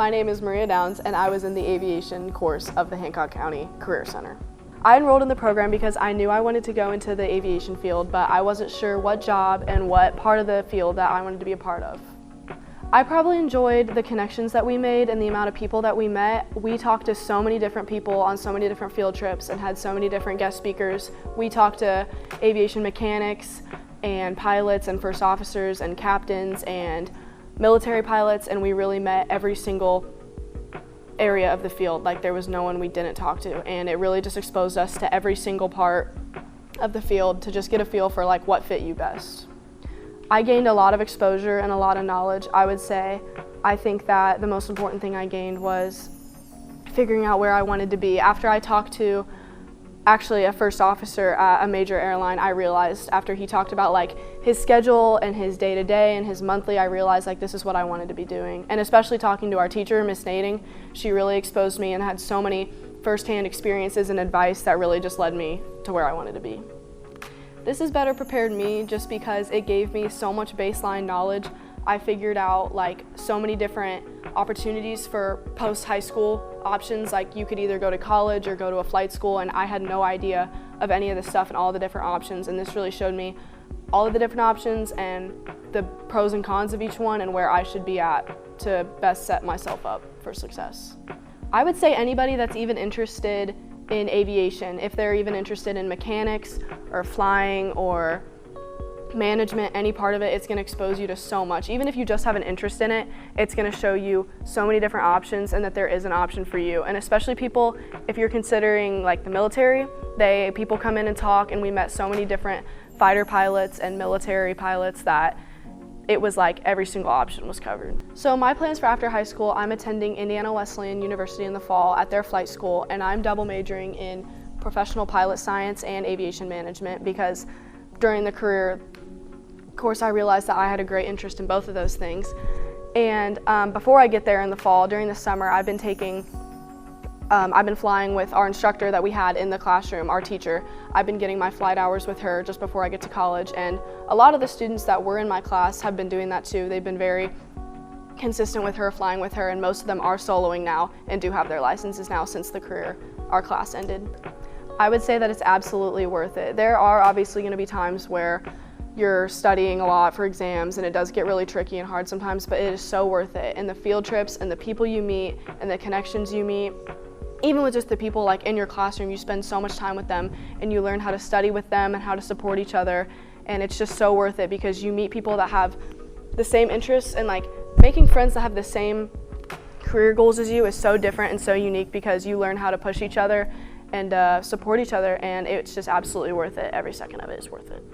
My name is Maria Downs, and I was in the aviation course of the Hancock County Career Center. I enrolled in the program because I knew I wanted to go into the aviation field, but I wasn't sure what job and what part of the field that I wanted to be a part of. I probably enjoyed the connections that we made and the amount of people that we met. We talked to so many different people on so many different field trips and had so many different guest speakers. We talked to aviation mechanics and pilots and first officers and captains and military pilots, and we really met every single area of the field. Like, there was no one we didn't talk to, and it really just exposed us to every single part of the field to just get a feel for like what fit you best. I gained a lot of exposure and a lot of knowledge, I would say. I think that the most important thing I gained was figuring out where I wanted to be. After I talked to actually a first officer at a major airline, I realized after he talked about like his schedule and his day-to-day and his monthly, I realized like this is what I wanted to be doing. And especially talking to our teacher, Miss Nading, she really exposed me and had so many firsthand experiences and advice that really just led me to where I wanted to be. This has better prepared me just because it gave me so much baseline knowledge. I figured out like so many different opportunities for post-high school options, like you could either go to college or go to a flight school, and I had no idea of any of this stuff and all the different options, and this really showed me all of the different options and the pros and cons of each one and where I should be at to best set myself up for success. I would say anybody that's even interested in aviation, if they're even interested in mechanics or flying or management, any part of it, it's going to expose you to so much. Even if you just have an interest in it, it's going to show you so many different options and that there is an option for you. And especially people, if you're considering like the military, people come in and talk, and we met so many different fighter pilots and military pilots that it was like every single option was covered. So my plans for after high school, I'm attending Indiana Wesleyan University in the fall at their flight school, and I'm double majoring in professional pilot science and aviation management because during the career course I realized that I had a great interest in both of those things. And before I get there in the fall, during the summer, I've been flying with our instructor that we had in the classroom, our teacher. I've been getting my flight hours with her just before I get to college, and a lot of the students that were in my class have been doing that too. They've been very consistent with her, flying with her, and most of them are soloing now and do have their licenses now since our class ended. I would say that it's absolutely worth it. There are obviously going to be times where you're studying a lot for exams and it does get really tricky and hard sometimes, but it is so worth it. And the field trips and the people you meet and the connections you meet, even with just the people like in your classroom, you spend so much time with them and you learn how to study with them and how to support each other, and it's just so worth it because you meet people that have the same interests, and like making friends that have the same career goals as you is so different and so unique because you learn how to push each other and support each other, and it's just absolutely worth it. Every second of it is worth it.